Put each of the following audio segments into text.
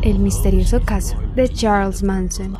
El misterioso caso de Charles Manson.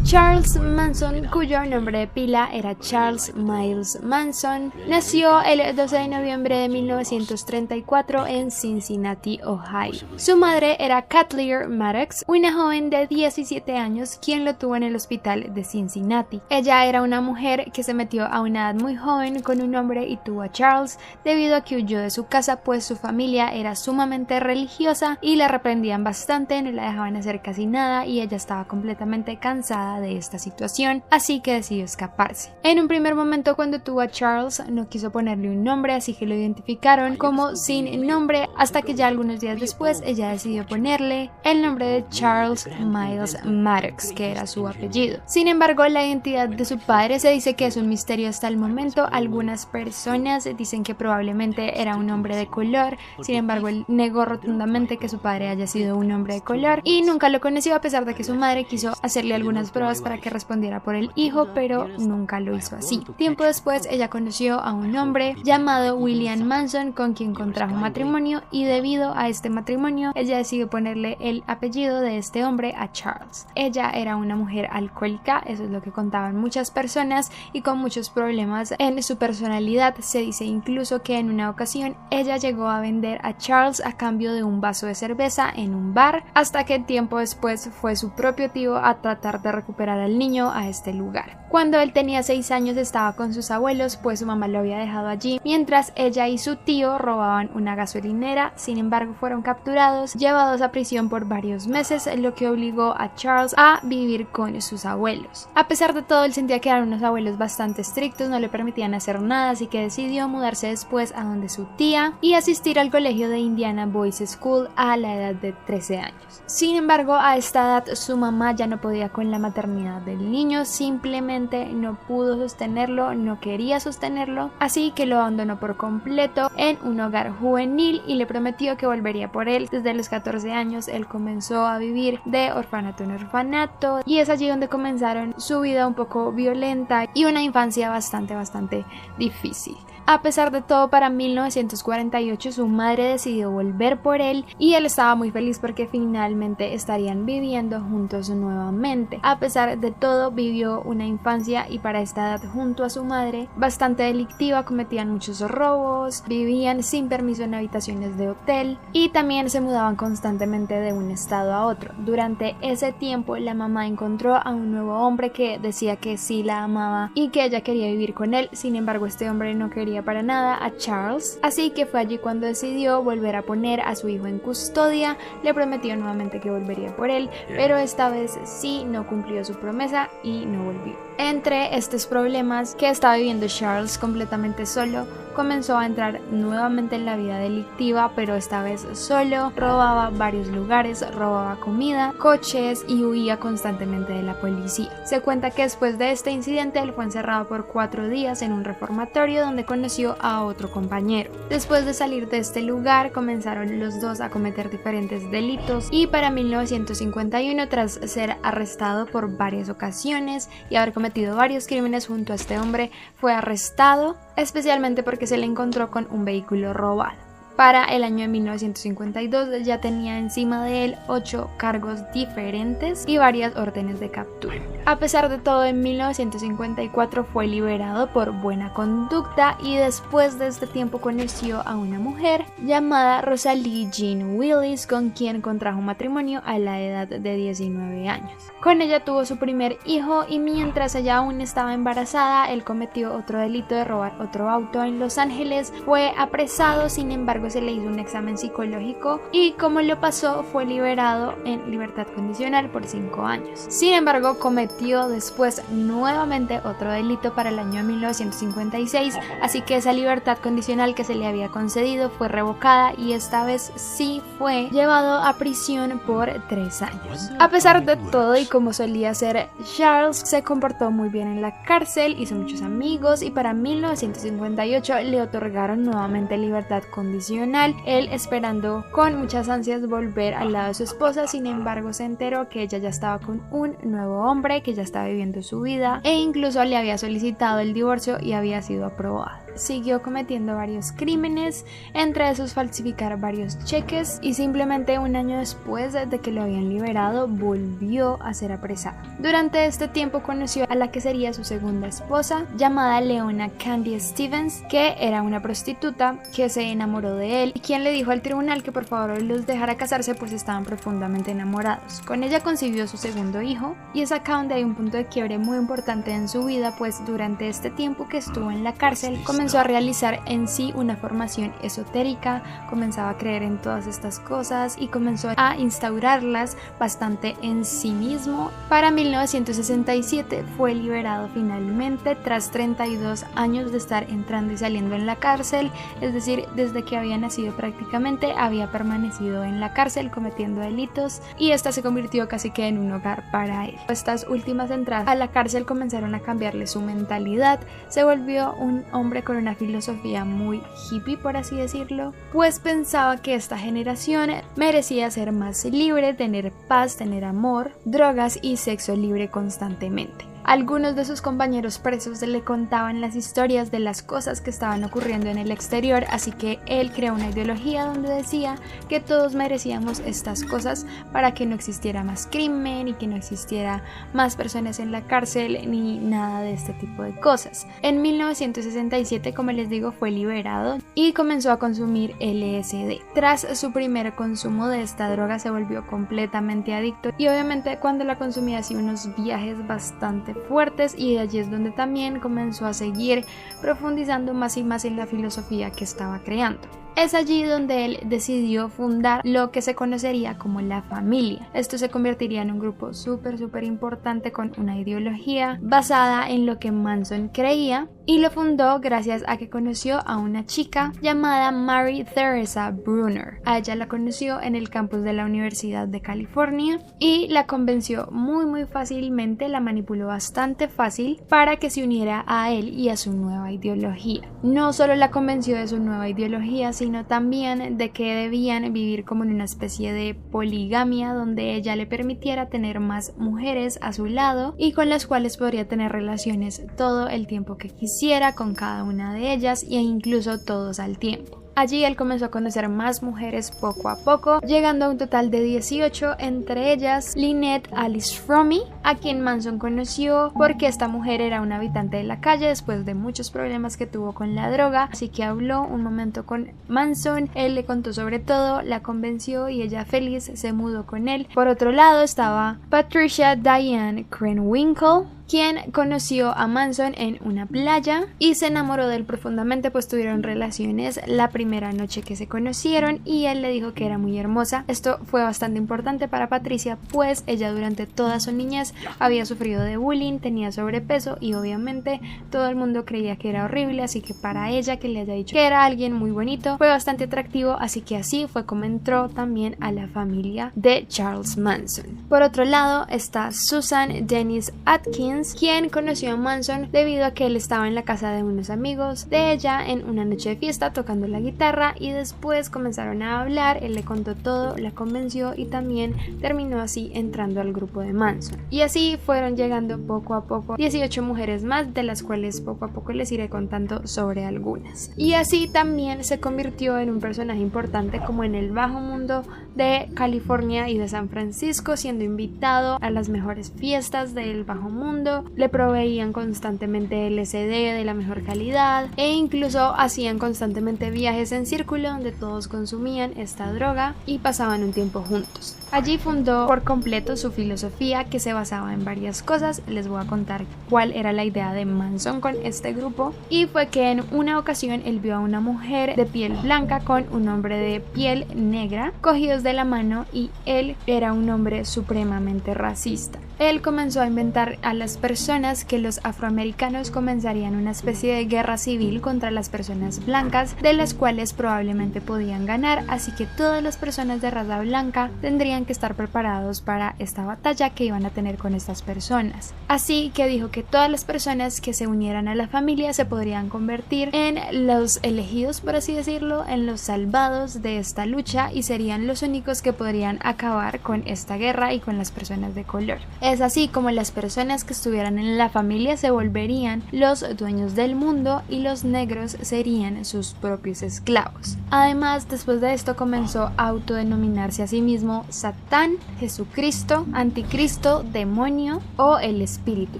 Charles Manson, cuyo nombre de pila era Charles Miles Manson, nació el 12 de noviembre de 1934 en Cincinnati, Ohio. Su madre era Kathleen Maddox, una joven de 17 años quien lo tuvo en el hospital de Cincinnati. Ella era una mujer que se metió a una edad muy joven con un hombre y tuvo a Charles debido a que huyó de su casa, pues su familia era sumamente religiosa y la reprendían bastante, no la dejaban hacer casi nada y ella estaba completamente cansada de esta situación, así que decidió escaparse. En un primer momento, cuando tuvo a Charles, no quiso ponerle un nombre, así que lo identificaron como sin nombre, hasta que ya algunos días después ella decidió ponerle el nombre de Charles Miles Maddox, que era su apellido. Sin embargo, la identidad de su padre se dice que es un misterio hasta el momento. Algunas personas dicen que probablemente era un hombre de color, sin embargo él negó rotundamente que su padre haya sido un hombre de color y nunca lo conoció, a pesar de que su madre quiso hacerle algunas pruebas para que respondiera por el hijo, pero nunca lo hizo así. Tiempo después ella conoció a un hombre llamado William Manson, con quien contrajo matrimonio, y debido a este matrimonio ella decidió ponerle el apellido de este hombre a Charles. Ella era una mujer alcohólica, eso es lo que contaban muchas personas, y con muchos problemas en su personalidad. Se dice incluso que en una ocasión ella llegó a vender a Charles a cambio de un vaso de cerveza en un bar, hasta que tiempo después fue su propio tío a tratar de recuperar al niño a este lugar. Cuando él tenía 6 años estaba con sus abuelos, pues su mamá lo había dejado allí, mientras ella y su tío robaban una gasolinera. Sin embargo, fueron capturados, llevados a prisión por varios meses, lo que obligó a Charles a vivir con sus abuelos. A pesar de todo, él sentía que eran unos abuelos bastante estrictos, no le permitían hacer nada, así que decidió mudarse después a donde su tía y asistir al colegio de Indiana Boys School a la edad de 13 años. Sin embargo, a esta edad su mamá ya no podía con la maternidad del niño, simplemente no pudo sostenerlo, no quería sostenerlo, así que lo abandonó por completo en un hogar juvenil y le prometió que volvería por él. Desde los 14 años él comenzó a vivir de orfanato en orfanato y es allí donde comenzaron su vida un poco violenta y una infancia bastante difícil. A pesar de todo, para 1948 su madre decidió volver por él y él estaba muy feliz porque finalmente estarían viviendo juntos nuevamente. A pesar de todo, vivió una infancia, y para esta edad junto a su madre, bastante delictiva. Cometían muchos robos, vivían sin permiso en habitaciones de hotel y también se mudaban constantemente de un estado a otro. Durante ese tiempo la mamá encontró a un nuevo hombre que decía que sí la amaba y que ella quería vivir con él. Sin embargo, este hombre no quería para nada a Charles, así que fue allí cuando decidió volver a poner a su hijo en custodia. Le prometió nuevamente que volvería por él, pero esta vez sí no cumplió su promesa y no volvió. Entre estos problemas que estaba viviendo Charles completamente solo, comenzó a entrar nuevamente en la vida delictiva, pero esta vez solo. Robaba varios lugares, robaba comida, coches y huía constantemente de la policía. Se cuenta que después de este incidente él fue encerrado por 4 días en un reformatorio donde conoció a otro compañero. Después de salir de este lugar comenzaron los dos a cometer diferentes delitos y para 1951, tras ser arrestado por varias ocasiones y haber cometido varios crímenes junto a este hombre, fue arrestado, especialmente porque se le encontró con un vehículo robado. Para el año de 1952 ya tenía encima de él 8 cargos diferentes y varias órdenes de captura. A pesar de todo, en 1954 fue liberado por buena conducta y después de este tiempo conoció a una mujer llamada Rosalie Jean Willis, con quien contrajo matrimonio a la edad de 19 años. Con ella tuvo su primer hijo y mientras ella aún estaba embarazada, él cometió otro delito de robar otro auto en Los Ángeles. Fue apresado, sin embargo se le hizo un examen psicológico y como lo pasó fue liberado en libertad condicional por 5 años. Sin embargo, cometió después nuevamente otro delito para el año de 1956, así que esa libertad condicional que se le había concedido fue revocada y esta vez sí fue llevado a prisión por 3 años. A pesar de todo, y como solía ser, Charles se comportó muy bien en la cárcel, hizo muchos amigos y para 1958 le otorgaron nuevamente libertad condicional, él esperando con muchas ansias volver al lado de su esposa. Sin embargo, se enteró que ella ya estaba con un nuevo hombre, que ya estaba viviendo su vida e incluso le había solicitado el divorcio y había sido aprobado. siguió cometiendo varios crímenes, entre esos falsificar varios cheques, y simplemente un año después de que lo habían liberado volvió a ser apresado. Durante este tiempo conoció a la que sería su segunda esposa, llamada Leona Candy Stevens, que era una prostituta que se enamoró de él y quien le dijo al tribunal que por favor los dejara casarse, pues estaban profundamente enamorados. Con ella concibió su segundo hijo, y es acá donde hay un punto de quiebre muy importante en su vida, pues durante este tiempo que estuvo en la cárcel comenzó a realizar en sí una formación esotérica, comenzaba a creer en todas estas cosas y comenzó a instaurarlas bastante en sí mismo. Para 1967 fue liberado finalmente tras 32 años de estar entrando y saliendo en la cárcel, es decir, desde que había nacido prácticamente había permanecido en la cárcel cometiendo delitos, y esta se convirtió casi que en un hogar para él. Estas últimas entradas a la cárcel comenzaron a cambiarle su mentalidad, se volvió un hombre con una filosofía muy hippie, por así decirlo, pues pensaba que esta generación merecía ser más libre, tener paz, tener amor, drogas y sexo libre constantemente. Algunos de sus compañeros presos le contaban las historias de las cosas que estaban ocurriendo en el exterior, así que él creó una ideología donde decía que todos merecíamos estas cosas para que no existiera más crimen y que no existiera más personas en la cárcel ni nada de este tipo de cosas. En 1967, como les digo, fue liberado y comenzó a consumir LSD. Tras su primer consumo de esta droga se volvió completamente adicto, y obviamente cuando la consumía hacía unos viajes bastante fuertes, y de allí es donde también comenzó a seguir profundizando más y más en la filosofía que estaba creando. Es allí donde él decidió fundar lo que se conocería como la familia. Esto se convertiría en un grupo súper importante con una ideología basada en lo que Manson creía, y lo fundó gracias a que conoció a una chica llamada Mary Theresa Brunner. A ella la conoció en el campus de la Universidad de California y la convenció muy fácilmente, la manipuló bastante fácil para que se uniera a él y a su nueva ideología. No solo la convenció de su nueva ideología, sino también de que debían vivir como en una especie de poligamia donde ella le permitiera tener más mujeres a su lado y con las cuales podría tener relaciones todo el tiempo que quisiera con cada una de ellas, e incluso todos al tiempo. Allí él comenzó a conocer más mujeres poco a poco, llegando a un total de 18, entre ellas Lynette Alice Fromme, a quien Manson conoció porque esta mujer era una habitante de la calle después de muchos problemas que tuvo con la droga, así que habló un momento con Manson, él le contó sobre todo, la convenció y ella feliz se mudó con él. Por otro lado estaba Patricia Diane Krenwinkel, quien conoció a Manson en una playa y se enamoró de él profundamente, pues tuvieron relaciones la primera noche que se conocieron y él le dijo que era muy hermosa. Esto fue bastante importante para Patricia, pues ella durante toda su niñez había sufrido de bullying, tenía sobrepeso y obviamente todo el mundo creía que era horrible, así que para ella que le haya dicho que era alguien muy bonito fue bastante atractivo, así que así fue como entró también a la familia de Charles Manson. Por otro lado está Susan Dennis Atkins, quien conoció a Manson debido a que él estaba en la casa de unos amigos de ella en una noche de fiesta tocando la guitarra, y después comenzaron a hablar, él le contó todo, la convenció y también terminó así entrando al grupo de Manson. Y así fueron llegando poco a poco 18 mujeres más, de las cuales poco a poco les iré contando sobre algunas. Y así también se convirtió en un personaje importante como en el bajo mundo de California y de San Francisco, siendo invitado a las mejores fiestas del bajo mundo, le proveían constantemente LSD de la mejor calidad e incluso hacían constantemente viajes en círculo donde todos consumían esta droga y pasaban un tiempo juntos. Allí fundó por completo su filosofía, que se basaba en varias cosas. Les voy a contar cuál era la idea de Manson con este grupo, y fue que en una ocasión él vio a una mujer de piel blanca con un hombre de piel negra cogidos de la mano, y él era un hombre supremamente racista. Él comenzó a inventar a las personas que los afroamericanos comenzarían una especie de guerra civil contra las personas blancas, de las cuales probablemente podían ganar, así que todas las personas de raza blanca tendrían que estar preparados para esta batalla que iban a tener con estas personas. Así que dijo que todas las personas que se unieran a la familia se podrían convertir en los elegidos, por así decirlo, en los salvados de esta lucha, y serían los únicos que podrían acabar con esta guerra y con las personas de color. Es así como las personas que estuvieran en la familia se volverían los dueños del mundo y los negros serían sus propios esclavos. Además, después de esto comenzó a autodenominarse a sí mismo Satán, Jesucristo, Anticristo, demonio o el espíritu.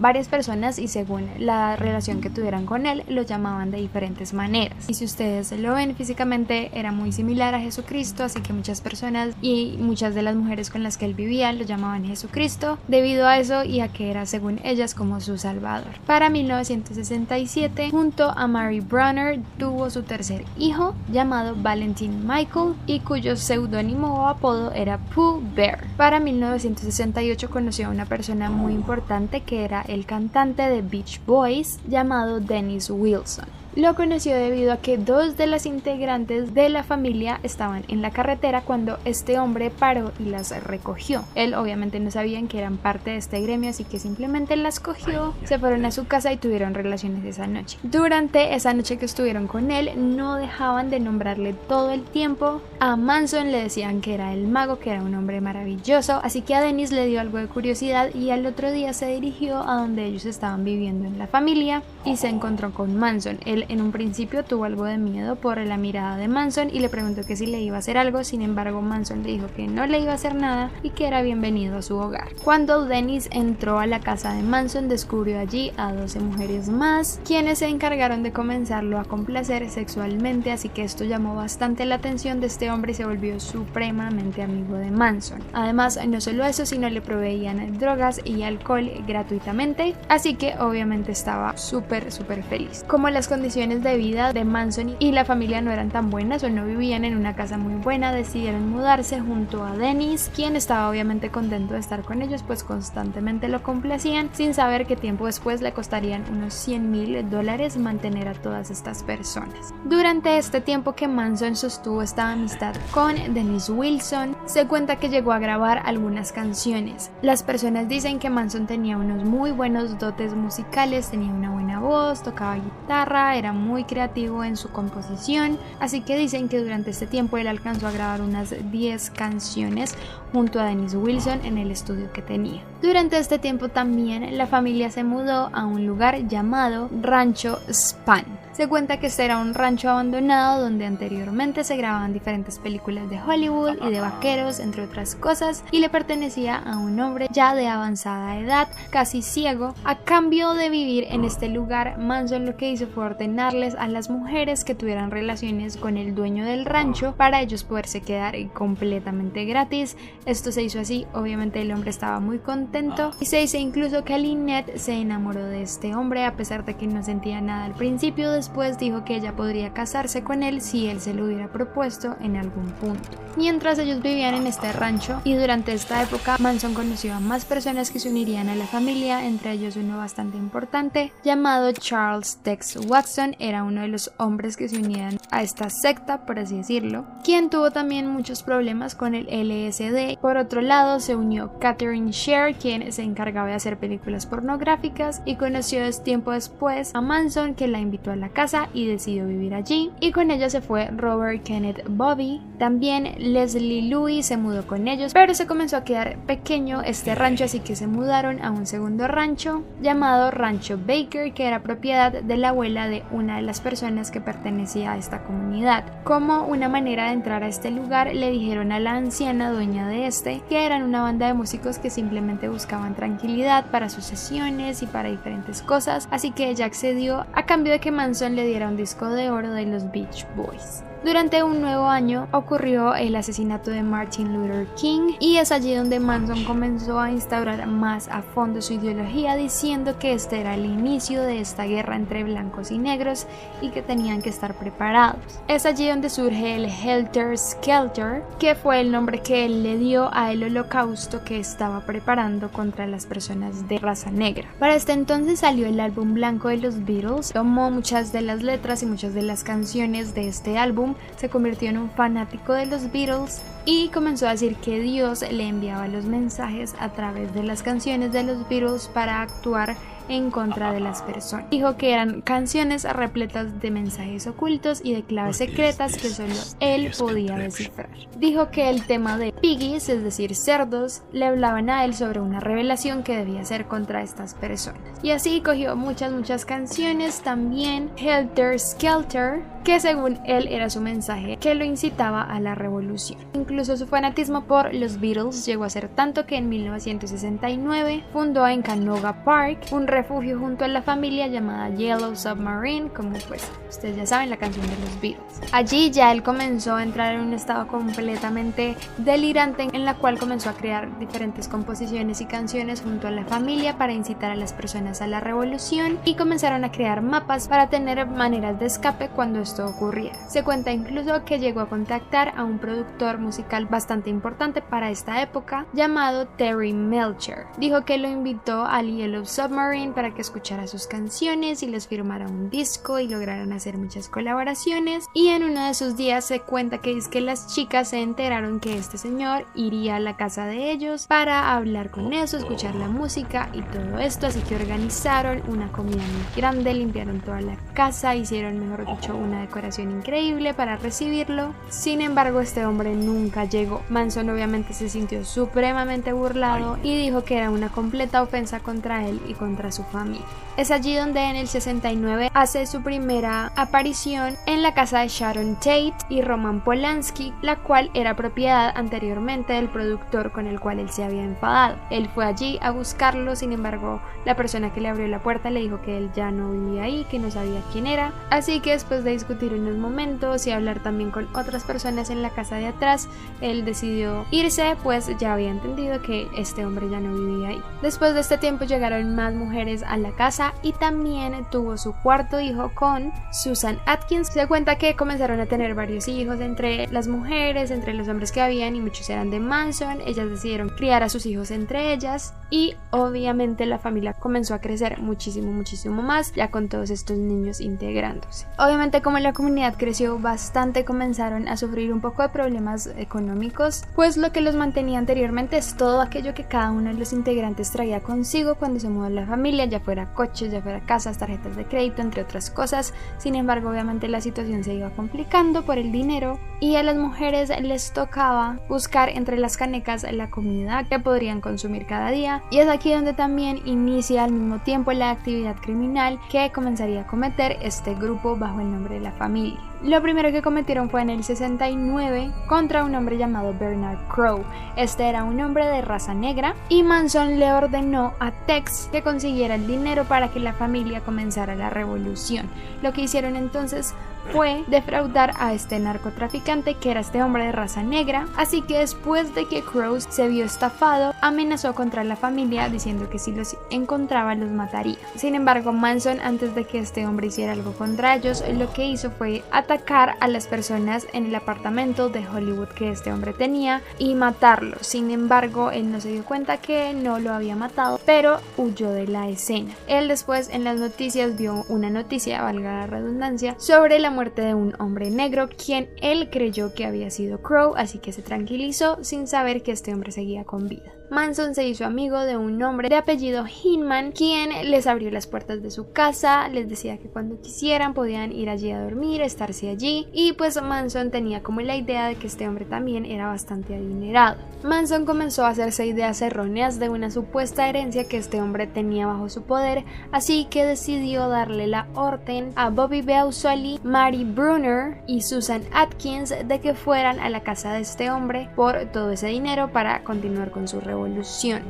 Varias personas, y según la relación que tuvieran con él, lo llamaban de diferentes maneras. Y si ustedes lo ven físicamente, era muy similar a Jesucristo, así que muchas personas y muchas de las mujeres con las que él vivía lo llamaban Jesucristo, debido a eso y a que era, según ellas, como su salvador. Para 1967, junto a Mary Bronner, tuvo su tercer hijo, llamado Valentin Michael, y cuyo seudónimo o apodo era Pooh Bear. Para 1968 conoció a una persona muy importante que era el cantante de Beach Boys, llamado Dennis Wilson. Lo conoció debido a que dos de las integrantes de la familia estaban en la carretera cuando este hombre paró y las recogió. Él obviamente no sabían que eran parte de este gremio, así que simplemente las cogió, se fueron a su casa y tuvieron relaciones esa noche. Durante esa noche que estuvieron con él, no dejaban de nombrarle todo el tiempo. A Manson le decían que era el mago, que era un hombre maravilloso, así que a Dennis le dio algo de curiosidad y al otro día se dirigió a donde ellos estaban viviendo en la familia y se encontró con Manson. Él en un principio tuvo algo de miedo por la mirada de Manson y le preguntó que si le iba a hacer algo, sin embargo Manson le dijo que no le iba a hacer nada y que era bienvenido a su hogar. Cuando Dennis entró a la casa de Manson, descubrió allí a 12 mujeres más, quienes se encargaron de comenzarlo a complacer sexualmente, así que esto llamó bastante la atención de este hombre y se volvió supremamente amigo de Manson. Además, no solo eso, sino le proveían drogas y alcohol gratuitamente, así que obviamente estaba súper feliz. Como las condiciones de vida de Manson y la familia no eran tan buenas o no vivían en una casa muy buena, decidieron mudarse junto a Dennis, quien estaba obviamente contento de estar con ellos, pues constantemente lo complacían, sin saber que tiempo después le costarían unos $100,000 mantener a todas estas personas. Durante este tiempo que Manson sostuvo esta amistad con Dennis Wilson, se cuenta que llegó a grabar algunas canciones. Las personas dicen que Manson tenía unos muy buenos dotes musicales, tenía una buena voz, tocaba guitarra, era muy creativo en su composición, así que dicen que durante este tiempo él alcanzó a grabar unas 10 canciones junto a Dennis Wilson en el estudio que tenía. Durante este tiempo también la familia se mudó a un lugar llamado Rancho Span. Se cuenta que este era un rancho abandonado donde anteriormente se grababan diferentes películas de Hollywood y de vaqueros, entre otras cosas, y le pertenecía a un hombre ya de avanzada edad, casi ciego. A cambio de vivir en este lugar, Manson lo que hizo fue ordenarles a las mujeres que tuvieran relaciones con el dueño del rancho para ellos poderse quedar completamente gratis. Esto se hizo así, obviamente el hombre estaba muy contento y se dice incluso que Lynette se enamoró de este hombre a pesar de que no sentía nada al principio. Después dijo que ella podría casarse con él si él se lo hubiera propuesto en algún punto. Mientras ellos vivían en este rancho y durante esta época, Manson conoció a más personas que se unirían a la familia, entre ellos uno bastante importante llamado Charles Tex Watson. Era uno de los hombres que se unían a esta secta, por así decirlo, quien tuvo también muchos problemas con el LSD. Por otro lado, se unió Catherine Sher, quien se encargaba de hacer películas pornográficas, y conoció tiempo después a Manson, que la invitó a la casa y decidió vivir allí, y con ella se fue Robert Kenneth Bobby. También Leslie Louis se mudó con ellos, pero se comenzó a quedar pequeño este rancho, así que se mudaron a un segundo rancho llamado Rancho Baker, que era propiedad de la abuela de una de las personas que pertenecía a esta comunidad. Como una manera de entrar a este lugar, le dijeron a la anciana dueña de este que eran una banda de músicos que simplemente buscaban tranquilidad para sus sesiones y para diferentes cosas, así que ella accedió a cambio de que Manson le diera un disco de oro de los Beach Boys. Durante un nuevo año ocurrió el asesinato de Martin Luther King y es allí donde Manson comenzó a instaurar más a fondo su ideología, diciendo que este era el inicio de esta guerra entre blancos y negros y que tenían que estar preparados. Es allí donde surge el Helter Skelter, que fue el nombre que él le dio a el holocausto que estaba preparando contra las personas de raza negra. Para este entonces salió el álbum blanco de los Beatles, tomó muchas de las letras y muchas de las canciones de este álbum, se convirtió en un fanático de los Beatles y comenzó a decir que Dios le enviaba los mensajes a través de las canciones de los Beatles para actuar en contra de las personas. Dijo que eran canciones repletas de mensajes ocultos y de claves secretas que solo él podía descifrar. Dijo que el tema de piggies, es decir, cerdos, le hablaban a él sobre una revelación que debía hacer contra estas personas. Y así cogió muchas canciones, también Helter Skelter, que según él era su mensaje que lo incitaba a la revolución. Incluso su fanatismo por los Beatles llegó a ser tanto que en 1969 fundó en Canoga Park un refugio junto a la familia llamada Yellow Submarine, como pues ustedes ya saben, la canción de los Beatles. Allí ya él comenzó a entrar en un estado completamente delirante, en la cual comenzó a crear diferentes composiciones y canciones junto a la familia para incitar a las personas a la revolución, y comenzaron a crear mapas para tener maneras de escape cuando esto ocurriera. Se cuenta incluso que llegó a contactar a un productor musical bastante importante para esta época llamado Terry Melcher. Dijo que lo invitó al Yellow Submarine para que escuchara sus canciones y les firmara un disco y lograran hacer muchas colaboraciones, y en uno de sus días se cuenta que es que las chicas se enteraron que este señor iría a la casa de ellos para hablar con eso, escuchar la música y todo esto, así que organizaron una comida muy grande, limpiaron toda la casa, hicieron, mejor dicho, una decoración increíble para recibirlo. Sin embargo, este hombre nunca llegó. Manson obviamente se sintió supremamente burlado y dijo que era una completa ofensa contra él y contra su familia. Es allí donde en el 69 hace su primera aparición en la casa de Sharon Tate y Roman Polanski, la cual era propiedad anteriormente del productor con el cual él se había enfadado. Él fue allí a buscarlo, sin embargo, la persona que le abrió la puerta le dijo que él ya no vivía ahí, que no sabía quién era, así que después de discutir unos momentos y hablar también con otras personas en la casa de atrás, él decidió irse, pues ya había entendido que este hombre ya no vivía ahí. Después de este tiempo llegaron más mujeres a la casa y también tuvo su cuarto hijo con Susan Atkins. Se cuenta que comenzaron a tener varios hijos entre las mujeres, entre los hombres que habían, y muchos eran de Manson. Ellas decidieron criar a sus hijos entre ellas y obviamente la familia comenzó a crecer muchísimo más, ya con todos estos niños integrándose. Obviamente, como la comunidad creció bastante, comenzaron a sufrir un poco de problemas económicos, pues lo que los mantenía anteriormente es todo aquello que cada uno de los integrantes traía consigo cuando se mudó la familia, ya fuera coches, ya fuera casas, tarjetas de crédito, entre otras cosas. Sin embargo, obviamente la situación se iba complicando por el dinero y a las mujeres les tocaba buscar entre las canecas la comida que podrían consumir cada día, y es aquí donde también inicia al mismo tiempo la actividad criminal que comenzaría a cometer este grupo bajo el nombre de la familia. Lo primero que cometieron fue en el 69 contra un hombre llamado Bernard Crowe. Este era un hombre de raza negra y Manson le ordenó a Tex que consiguiera el dinero para que la familia comenzara la revolución. Lo que hicieron entonces fue defraudar a este narcotraficante, que era este hombre de raza negra, así que después de que Crowe se vio estafado, amenazó contra la familia diciendo que si los encontraba los mataría. Sin embargo, Manson, antes de que este hombre hiciera algo contra ellos, lo que hizo fue atacar a las personas en el apartamento de Hollywood que este hombre tenía y matarlos. Sin embargo, él no se dio cuenta que no lo había matado, pero huyó de la escena. Él después en las noticias vio una noticia, valga la redundancia, sobre la muerte de un hombre negro, quien él creyó que había sido Crowe, así que se tranquilizó sin saber que este hombre seguía con vida. Manson se hizo amigo de un hombre de apellido Hinman, quien les abrió las puertas de su casa, les decía que cuando quisieran podían ir allí a dormir, estarse allí, y pues Manson tenía como la idea de que este hombre también era bastante adinerado. Manson comenzó a hacerse ideas erróneas de una supuesta herencia que este hombre tenía bajo su poder, así que decidió darle la orden a Bobby Beausoleil, Mary Brunner y Susan Atkins de que fueran a la casa de este hombre por todo ese dinero para continuar con su revolución.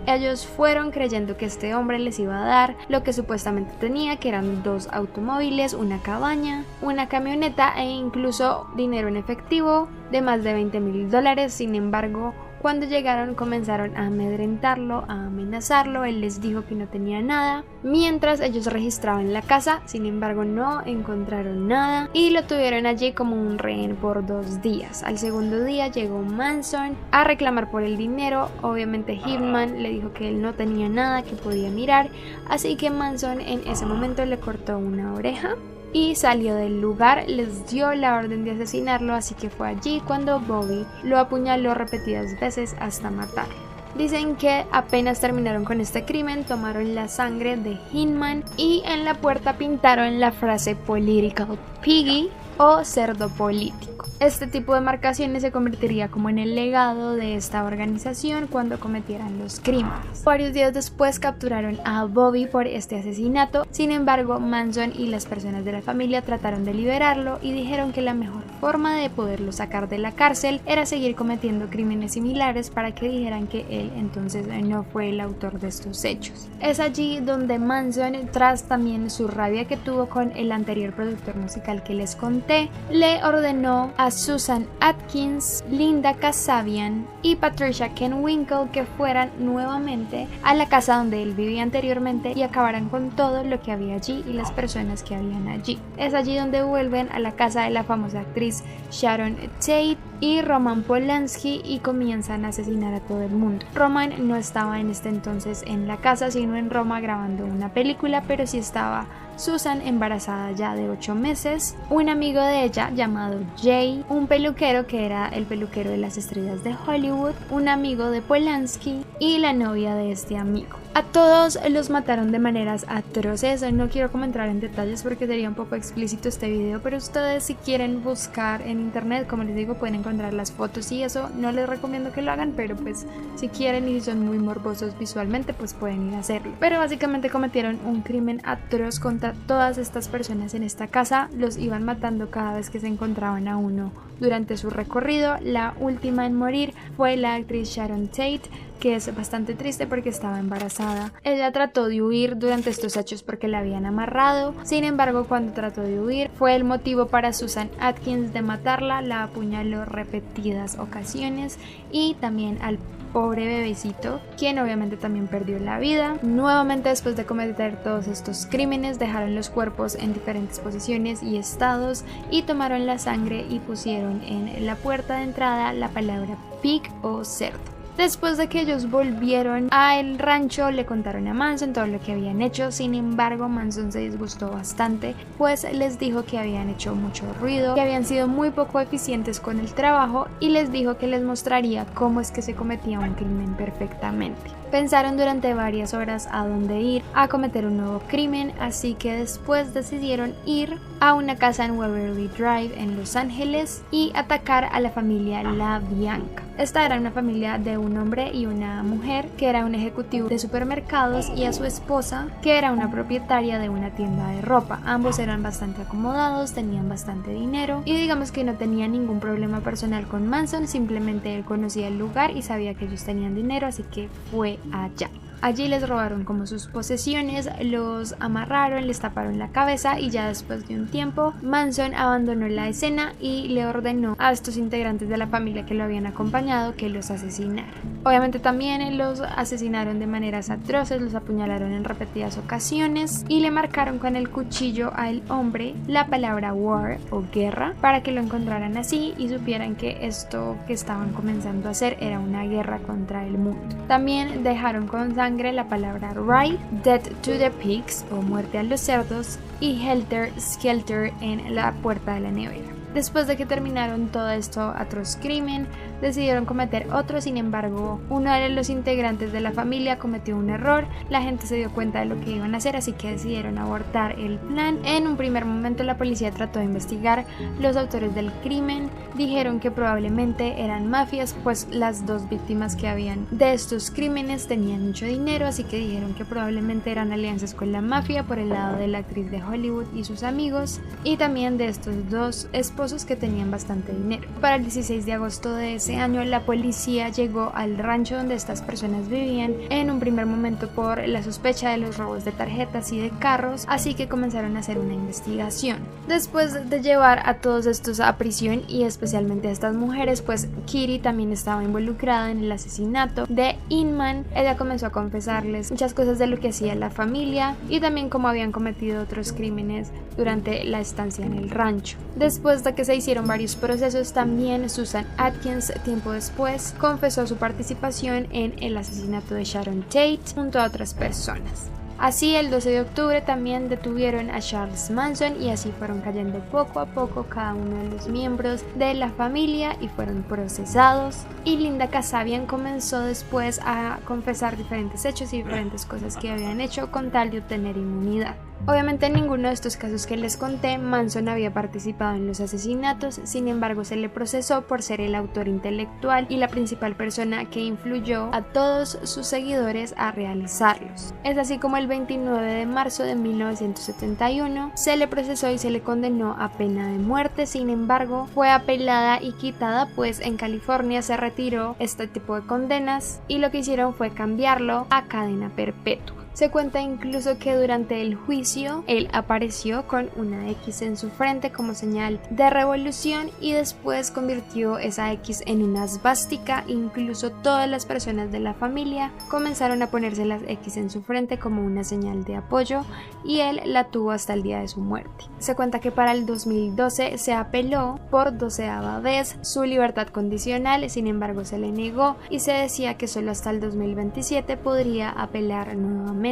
Ellos fueron creyendo que este hombre les iba a dar lo que supuestamente tenía, que eran 2 automóviles, una cabaña, una camioneta e incluso dinero en efectivo de más de $20,000. Sin embargo, cuando llegaron comenzaron a amedrentarlo, a amenazarlo. Él les dijo que no tenía nada, mientras ellos registraban la casa. Sin embargo, no encontraron nada y lo tuvieron allí como un rehén por 2 días. Al segundo día llegó Manson a reclamar por el dinero. Obviamente Hinman le dijo que él no tenía nada que podía mirar, así que Manson en ese momento le cortó una oreja y salió del lugar. Les dio la orden de asesinarlo, así que fue allí cuando Bobby lo apuñaló repetidas veces hasta matarlo. Dicen que apenas terminaron con este crimen, tomaron la sangre de Hinman y en la puerta pintaron la frase "Political Piggy" o cerdo político. Este tipo de marcaciones se convertiría como en el legado de esta organización cuando cometieran los crímenes. Varios días después capturaron a Bobby por este asesinato. Sin embargo, Manson y las personas de la familia trataron de liberarlo y dijeron que la mejor forma de poderlo sacar de la cárcel era seguir cometiendo crímenes similares para que dijeran que él entonces no fue el autor de estos hechos. Es allí donde Manson, tras también su rabia que tuvo con el anterior productor musical que les conté, le ordenó a Susan Atkins, Linda Kasabian y Patricia Krenwinkel que fueran nuevamente a la casa donde él vivía anteriormente y acabaran con todo lo que había allí y las personas que habían allí. Es allí donde vuelven a la casa de la famosa actriz Sharon Tate y Roman Polanski y comienzan a asesinar a todo el mundo. Roman no estaba en este entonces en la casa, sino en Roma grabando una película, pero sí estaba Susan embarazada ya de 8 meses, un amigo de ella llamado Jay, un peluquero que era el peluquero de las estrellas de Hollywood, un amigo de Polanski y la novia de este amigo. A todos los mataron de maneras atroces. No quiero comentar en detalles porque sería un poco explícito este video, pero ustedes si quieren buscar en internet, como les digo, pueden encontrar las fotos y eso. No les recomiendo que lo hagan, pero pues si quieren y son muy morbosos visualmente, pues pueden ir a hacerlo. Pero básicamente cometieron un crimen atroz contra todas estas personas en esta casa. Los iban matando cada vez que se encontraban a uno durante su recorrido. La última en morir fue la actriz Sharon Tate, que es bastante triste porque estaba embarazada. Ella trató de huir durante estos hechos porque la habían amarrado. Sin embargo, cuando trató de huir fue el motivo para Susan Atkins de matarla. La apuñaló repetidas ocasiones y también al pobre bebecito, quien obviamente también perdió la vida. Nuevamente, después de cometer todos estos crímenes, dejaron los cuerpos en diferentes posiciones y estados y tomaron la sangre y pusieron en la puerta de entrada la palabra pig o cerdo. Después de que ellos volvieron al rancho, le contaron a Manson todo lo que habían hecho. Sin embargo, Manson se disgustó bastante, pues les dijo que habían hecho mucho ruido, que habían sido muy poco eficientes con el trabajo y les dijo que les mostraría cómo es que se cometía un crimen perfectamente. Pensaron durante varias horas a dónde ir a cometer un nuevo crimen, así que después decidieron ir a una casa en Waverly Drive en Los Ángeles y atacar a la familia La Bianca. Esta era una familia de un hombre y una mujer que era un ejecutivo de supermercados y a su esposa que era una propietaria de una tienda de ropa. Ambos eran bastante acomodados, tenían bastante dinero y digamos que no tenían ningún problema personal con Manson, simplemente él conocía el lugar y sabía que ellos tenían dinero, así que fue allá. Allí les robaron como sus posesiones, los amarraron, les taparon la cabeza y ya después de un tiempo Manson abandonó la escena y le ordenó a estos integrantes de la familia que lo habían acompañado que los asesinaran. Obviamente también los asesinaron de maneras atroces, los apuñalaron en repetidas ocasiones y le marcaron con el cuchillo al hombre la palabra war o guerra para que lo encontraran así y supieran que esto que estaban comenzando a hacer era una guerra contra el mundo. También dejaron con sangre la palabra right, death to the pigs o muerte a los cerdos y helter skelter en la puerta de la nevera. Después de que terminaron todo esto atroz crimen, decidieron cometer otro. Sin embargo, uno de los integrantes de la familia cometió un error. La gente se dio cuenta de lo que iban a hacer, así que decidieron abortar el plan. En un primer momento la policía trató de investigar los autores del crimen. Dijeron que probablemente eran mafias, pues las dos víctimas que habían de estos crímenes tenían mucho dinero, así que dijeron que probablemente eran alianzas con la mafia por el lado de la actriz de Hollywood y sus amigos, y también de estos dos esposos que tenían bastante dinero. Para el 16 de agosto de ese año, la policía llegó al rancho donde estas personas vivían, en un primer momento por la sospecha de los robos de tarjetas y de carros, así que comenzaron a hacer una investigación. Después de llevar a todos estos a prisión y especialmente a estas mujeres, pues Kitty también estaba involucrada en el asesinato de Inman. Ella comenzó a confesarles muchas cosas de lo que hacía la familia y también cómo habían cometido otros crímenes durante la estancia en el rancho. Después de que se hicieron varios procesos, también Susan Atkins, tiempo después, confesó su participación en el asesinato de Sharon Tate junto a otras personas. Así, el 12 de octubre también detuvieron a Charles Manson y así fueron cayendo poco a poco cada uno de los miembros de la familia y fueron procesados. Y Linda Kasabian comenzó después a confesar diferentes hechos y diferentes cosas que habían hecho con tal de obtener inmunidad. Obviamente en ninguno de estos casos que les conté Manson había participado en los asesinatos, sin embargo se le procesó por ser el autor intelectual y la principal persona que influyó a todos sus seguidores a realizarlos. Es así como el 29 de marzo de 1971 se le procesó y se le condenó a pena de muerte, sin embargo fue apelada y quitada, pues en California se retiró este tipo de condenas y lo que hicieron fue cambiarlo a cadena perpetua. Se cuenta incluso que durante el juicio él apareció con una X en su frente como señal de revolución y después convirtió esa X en una svástica. Incluso todas las personas de la familia comenzaron a ponerse las X en su frente como una señal de apoyo y él la tuvo hasta el día de su muerte. Se cuenta que para el 2012 se apeló por 12ª vez su libertad condicional, sin embargo se le negó y se decía que solo hasta el 2027 podría apelar nuevamente.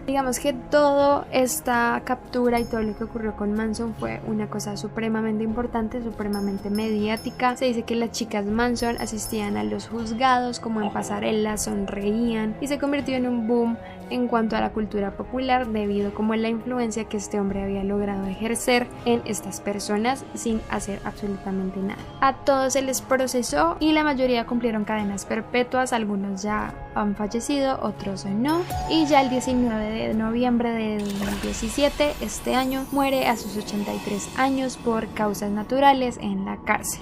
Digamos que toda esta captura y todo lo que ocurrió con Manson fue una cosa supremamente importante, supremamente mediática. Se dice que las chicas Manson asistían a los juzgados como en pasarela, sonreían y se convirtió en un boom en cuanto a la cultura popular debido como a la influencia que este hombre había logrado ejercer en estas personas sin hacer absolutamente nada. A todos se les procesó y la mayoría cumplieron cadenas perpetuas, algunos ya han fallecido, otros no, y ya el 19 de noviembre de 2017, este año, muere a sus 83 años por causas naturales en la cárcel.